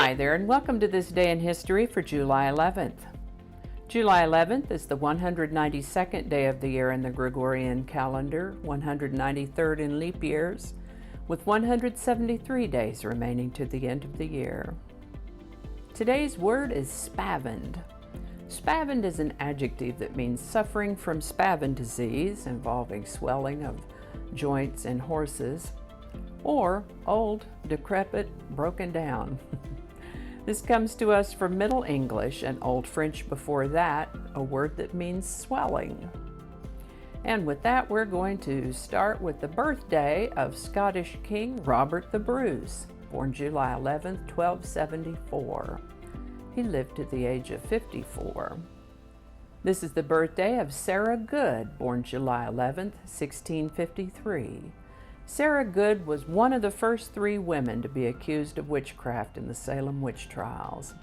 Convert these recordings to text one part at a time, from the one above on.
Hi there, and welcome to this day in history for July 11th. July 11th is the 192nd day of the year in the Gregorian calendar, 193rd in leap years, with 173 days remaining to the end of the year. Today's word is spavined. Spavined is an adjective that means suffering from spavin disease, involving swelling of joints in horses, or old, decrepit, broken down. This comes to us from Middle English and Old French before that, a word that means swelling. And with that, we're going to start with the birthday of Scottish King Robert the Bruce, born July 11th, 1274. He lived to the age of 54. This is the birthday of Sarah Good, born July 11th, 1653. Sarah Good was one of the first 3 women to be accused of witchcraft in the Salem witch trials.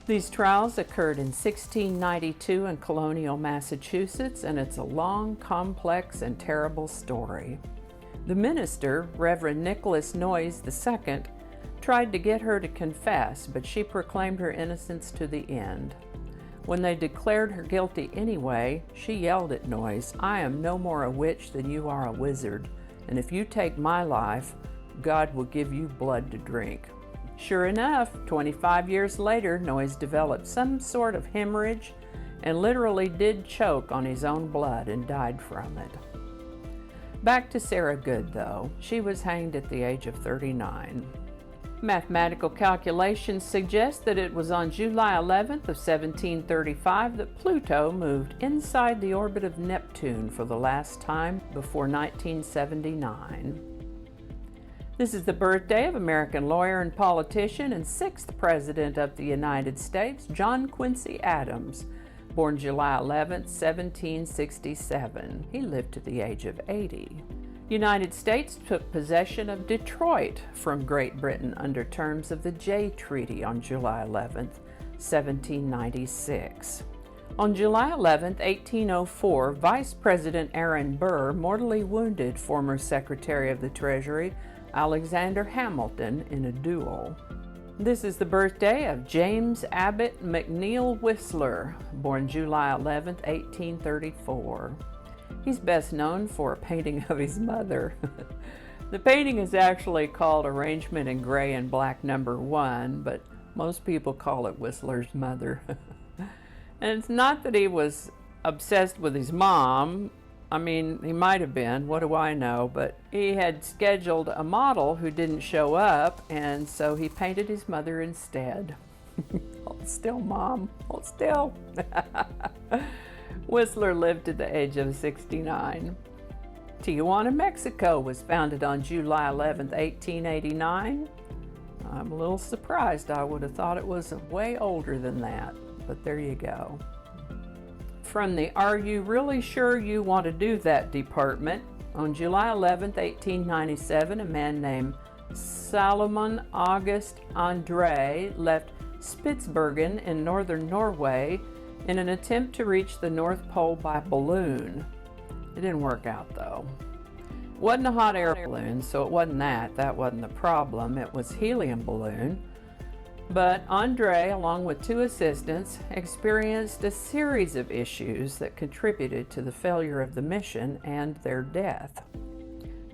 These trials occurred in 1692 in colonial Massachusetts, and it's a long, complex, and terrible story. The minister, Reverend Nicholas Noyes II, tried to get her to confess, but she proclaimed her innocence to the end. When they declared her guilty anyway, she yelled at Noyes, "I am no more a witch than you are a wizard. And if you take my life, God will give you blood to drink." Sure enough, 25 years later, Noyes developed some sort of hemorrhage and literally did choke on his own blood and died from it. Back to Sarah Good, though. She was hanged at the age of 39. Mathematical calculations suggest that it was on July 11th of 1735 that Pluto moved inside the orbit of Neptune for the last time before 1979. This is the birthday of American lawyer and politician and 6th President of the United States, John Quincy Adams, born July 11th, 1767. He lived to the age of 80. United States took possession of Detroit from Great Britain under terms of the Jay Treaty on July 11th, 1796. On July 11th, 1804, Vice President Aaron Burr mortally wounded former Secretary of the Treasury Alexander Hamilton in a duel. This is the birthday of James Abbott McNeill Whistler, born July 11th, 1834. He's best known for a painting of his mother. The painting is actually called Arrangement in Gray and Black No. 1, but most people call it Whistler's Mother. And it's not that he was obsessed with his mom. I mean, he might have been, what do I know? But he had scheduled a model who didn't show up, and so he painted his mother instead. Hold still, Mom. Hold still. Whistler lived to the age of 69. Tijuana, Mexico was founded on July 11, 1889. I'm a little surprised. I would have thought it was way older than that, but there you go. From the Are You Really Sure You Want to Do That department, on July 11, 1897, a man named Salomon August André left Spitsbergen in northern Norway in an attempt to reach the North Pole by balloon. It didn't work out though. It wasn't a hot air balloon, so it wasn't that. That wasn't the problem. It was helium balloon. But Andre, along with 2 assistants, experienced a series of issues that contributed to the failure of the mission and their death.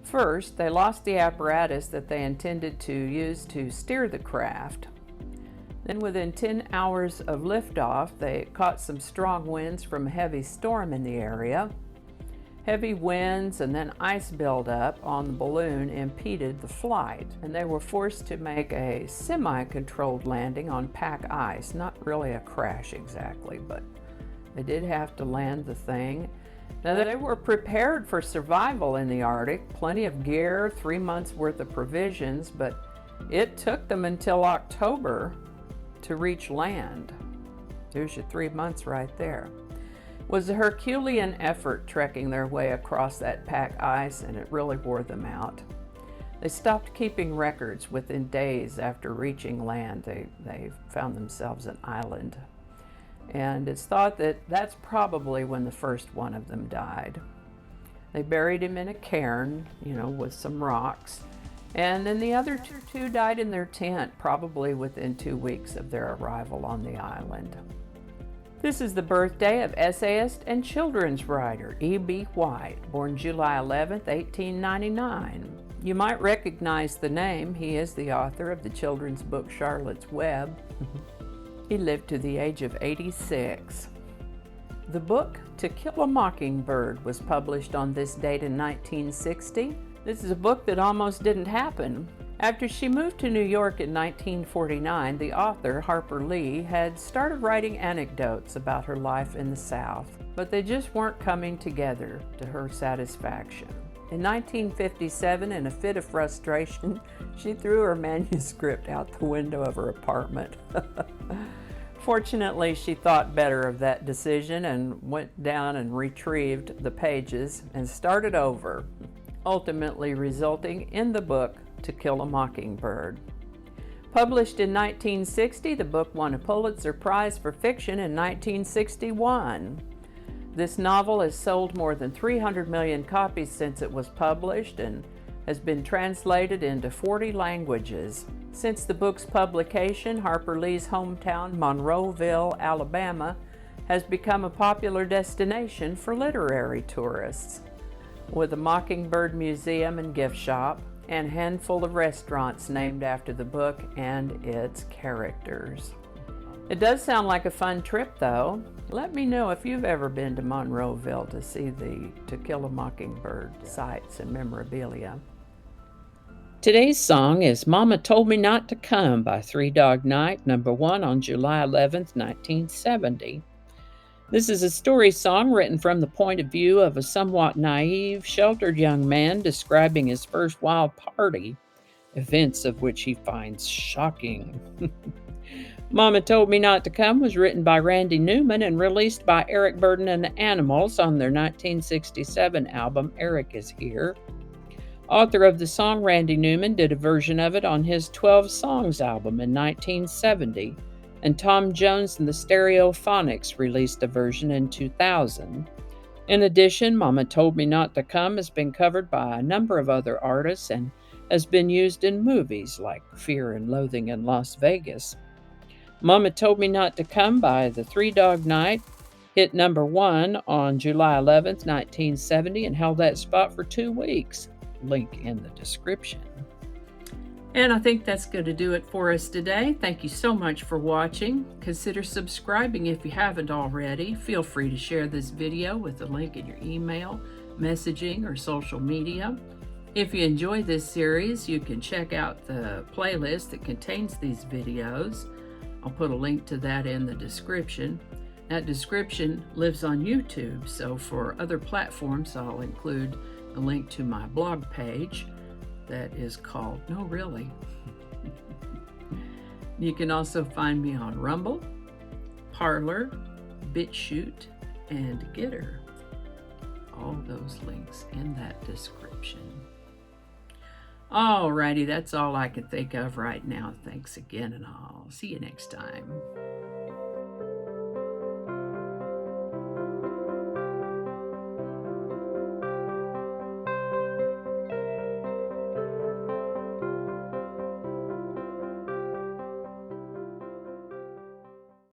First, they lost the apparatus that they intended to use to steer the craft. Then within 10 hours of liftoff, they caught some strong winds from a heavy storm in the area. Heavy winds and then ice buildup on the balloon impeded the flight, and they were forced to make a semi-controlled landing on pack ice. Not really a crash exactly, but they did have to land the thing. Now, they were prepared for survival in the Arctic, plenty of gear, 3 months worth of provisions, but it took them until October to reach land. There's your 3 months right there. It was a Herculean effort trekking their way across that pack ice, and it really wore them out. They stopped keeping records within days after reaching land. They found themselves an island. And it's thought that that's probably when the first one of them died. They buried him in a cairn, with some rocks, And then the other two died in their tent, probably within 2 weeks of their arrival on the island. This is the birthday of essayist and children's writer E.B. White, born July 11, 1899. You might recognize the name. He is the author of the children's book Charlotte's Web. He lived to the age of 86. The book To Kill a Mockingbird was published on this date in 1960. This is a book that almost didn't happen. After she moved to New York in 1949, the author, Harper Lee, had started writing anecdotes about her life in the South, but they just weren't coming together to her satisfaction. In 1957, in a fit of frustration, she threw her manuscript out the window of her apartment. Fortunately, she thought better of that decision and went down and retrieved the pages and started over, ultimately resulting in the book To Kill a Mockingbird. Published in 1960, the book won a Pulitzer Prize for Fiction in 1961. This novel has sold more than 300 million copies since it was published and has been translated into 40 languages. Since the book's publication, Harper Lee's hometown, Monroeville, Alabama, has become a popular destination for literary tourists, with a Mockingbird Museum and gift shop, and a handful of restaurants named after the book and its characters. It does sound like a fun trip, though. Let me know if you've ever been to Monroeville to see the To Kill a Mockingbird sights and memorabilia. Today's song is Momma Told Me Not to Come by Three Dog Night, number 1 on July 11th, 1970. This is a story song written from the point of view of a somewhat naive, sheltered young man describing his first wild party, events of which he finds shocking. Momma Told Me Not to Come was written by Randy Newman and released by Eric Burdon and the Animals on their 1967 album Eric Is Here. Author of the song, Randy Newman, did a version of it on his 12 Songs album in 1970, and Tom Jones and the Stereophonics released a version in 2000. In addition, Momma Told Me Not to Come has been covered by a number of other artists and has been used in movies like Fear and Loathing in Las Vegas. Momma Told Me Not to Come by the Three Dog Night hit number 1 on July 11th, 1970 and held that spot for 2 weeks. Link in the description. And I think that's going to do it for us today. Thank you so much for watching. Consider subscribing if you haven't already. Feel free to share this video with the link in your email, messaging, or social media. If you enjoy this series, you can check out the playlist that contains these videos. I'll put a link to that in the description. That description lives on YouTube, so for other platforms, I'll include a link to my blog page that is called No Really. You can also find me on Rumble, Parler, BitChute, and Getter. All those links in that description. Alrighty, that's all I can think of right now. Thanks again, and I'll see you next time.